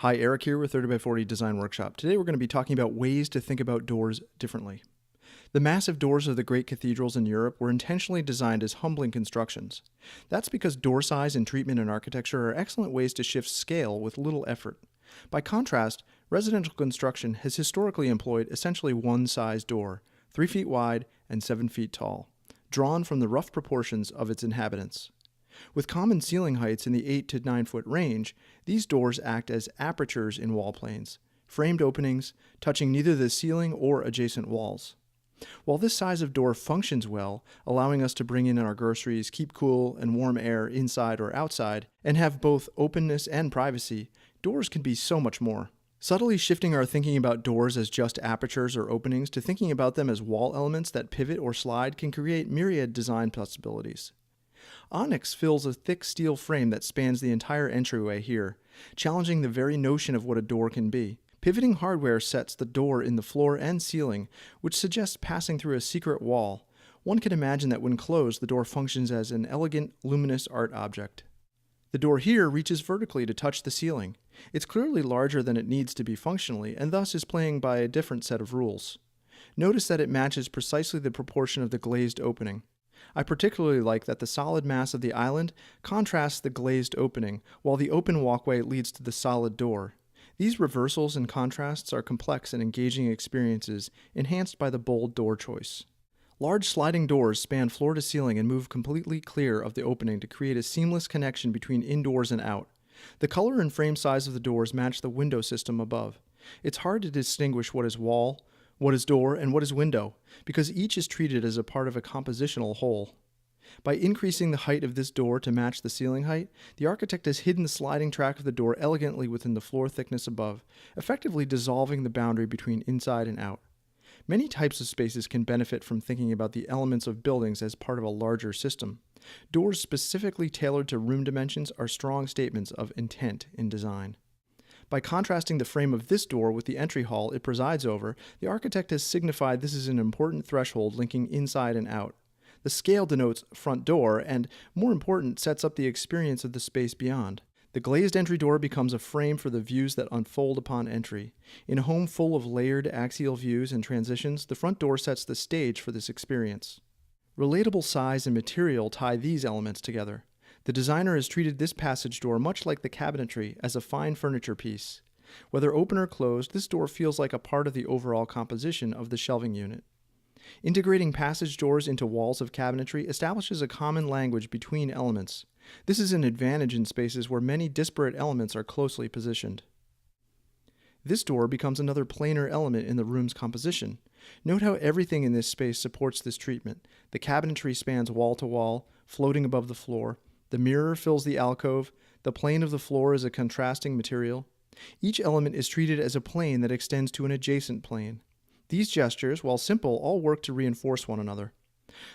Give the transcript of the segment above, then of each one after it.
Hi, Eric here with 30x40 Design Workshop. Today we're going to be talking about ways to think about doors differently. The massive doors of the great cathedrals in Europe were intentionally designed as humbling constructions. That's because door size and treatment in architecture are excellent ways to shift scale with little effort. By contrast, residential construction has historically employed essentially one size door, 3 feet wide and 7 feet tall, drawn from the rough proportions of its inhabitants. With common ceiling heights in the 8 to 9 foot range, these doors act as apertures in wall planes, framed openings touching neither the ceiling or adjacent walls. While this size of door functions well, allowing us to bring in our groceries, keep cool and warm air inside or outside, and have both openness and privacy, doors can be so much more. Subtly shifting our thinking about doors as just apertures or openings to thinking about them as wall elements that pivot or slide can create myriad design possibilities. Onyx fills a thick steel frame that spans the entire entryway here, challenging the very notion of what a door can be. Pivoting hardware sets the door in the floor and ceiling, which suggests passing through a secret wall. One can imagine that when closed, the door functions as an elegant, luminous art object. The door here reaches vertically to touch the ceiling. It's clearly larger than it needs to be functionally, and thus is playing by a different set of rules. Notice that it matches precisely the proportion of the glazed opening. I particularly like that the solid mass of the island contrasts the glazed opening, while the open walkway leads to the solid door. These reversals and contrasts are complex and engaging experiences, enhanced by the bold door choice. Large sliding doors span floor to ceiling and move completely clear of the opening to create a seamless connection between indoors and out. The color and frame size of the doors match the window system above. It's hard to distinguish what is wall, what is door, and what is window, because each is treated as a part of a compositional whole. By increasing the height of this door to match the ceiling height, the architect has hidden the sliding track of the door elegantly within the floor thickness above, effectively dissolving the boundary between inside and out. Many types of spaces can benefit from thinking about the elements of buildings as part of a larger system. Doors specifically tailored to room dimensions are strong statements of intent in design. By contrasting the frame of this door with the entry hall it presides over, the architect has signified this is an important threshold linking inside and out. The scale denotes front door and, more important, sets up the experience of the space beyond. The glazed entry door becomes a frame for the views that unfold upon entry. In a home full of layered axial views and transitions, the front door sets the stage for this experience. Relatable size and material tie these elements together. The designer has treated this passage door much like the cabinetry as a fine furniture piece. Whether open or closed, this door feels like a part of the overall composition of the shelving unit. Integrating passage doors into walls of cabinetry establishes a common language between elements. This is an advantage in spaces where many disparate elements are closely positioned. This door becomes another planar element in the room's composition. Note how everything in this space supports this treatment. The cabinetry spans wall to wall, floating above the floor. The mirror fills the alcove. The plane of the floor is a contrasting material. Each element is treated as a plane that extends to an adjacent plane. These gestures, while simple, all work to reinforce one another.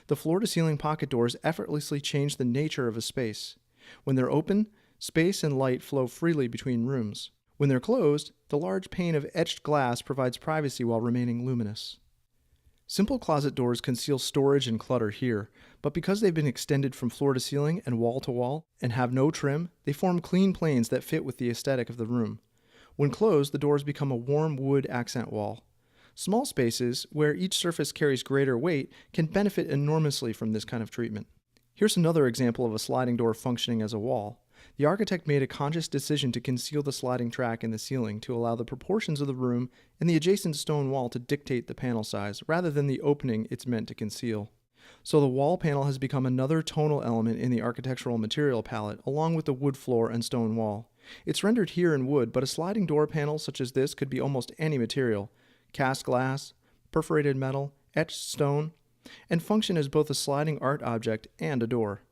The floor-to-ceiling pocket doors effortlessly change the nature of a space. When they're open, space and light flow freely between rooms. When they're closed, the large pane of etched glass provides privacy while remaining luminous. Simple closet doors conceal storage and clutter here, but because they've been extended from floor to ceiling and wall to wall and have no trim, they form clean planes that fit with the aesthetic of the room. When closed, the doors become a warm wood accent wall. Small spaces, where each surface carries greater weight, can benefit enormously from this kind of treatment. Here's another example of a sliding door functioning as a wall. The architect made a conscious decision to conceal the sliding track in the ceiling to allow the proportions of the room and the adjacent stone wall to dictate the panel size, rather than the opening it's meant to conceal. So the wall panel has become another tonal element in the architectural material palette, along with the wood floor and stone wall. It's rendered here in wood, but a sliding door panel such as this could be almost any material: cast glass, perforated metal, etched stone, and function as both a sliding art object and a door.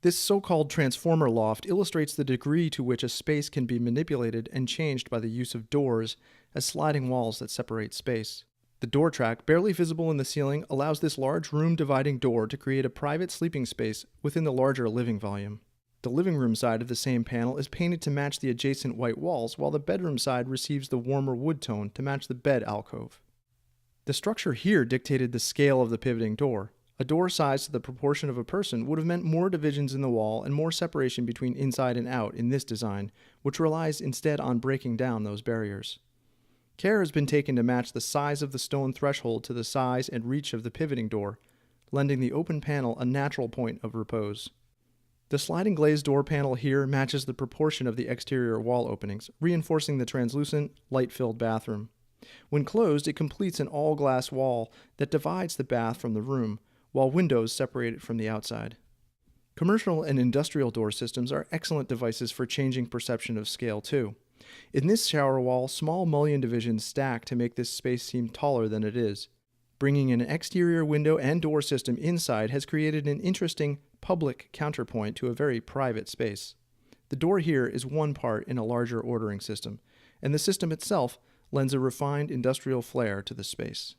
This so-called transformer loft illustrates the degree to which a space can be manipulated and changed by the use of doors as sliding walls that separate space. The door track, barely visible in the ceiling, allows this large room-dividing door to create a private sleeping space within the larger living volume. The living room side of the same panel is painted to match the adjacent white walls, while the bedroom side receives the warmer wood tone to match the bed alcove. The structure here dictated the scale of the pivoting door. A door sized to the proportion of a person would have meant more divisions in the wall and more separation between inside and out in this design, which relies instead on breaking down those barriers. Care has been taken to match the size of the stone threshold to the size and reach of the pivoting door, lending the open panel a natural point of repose. The sliding glazed door panel here matches the proportion of the exterior wall openings, reinforcing the translucent, light-filled bathroom. When closed, it completes an all-glass wall that divides the bath from the room, while windows separate it from the outside. Commercial and industrial door systems are excellent devices for changing perception of scale, too. In this shower wall, small mullion divisions stack to make this space seem taller than it is. Bringing an exterior window and door system inside has created an interesting public counterpoint to a very private space. The door here is one part in a larger ordering system, and the system itself lends a refined industrial flair to the space.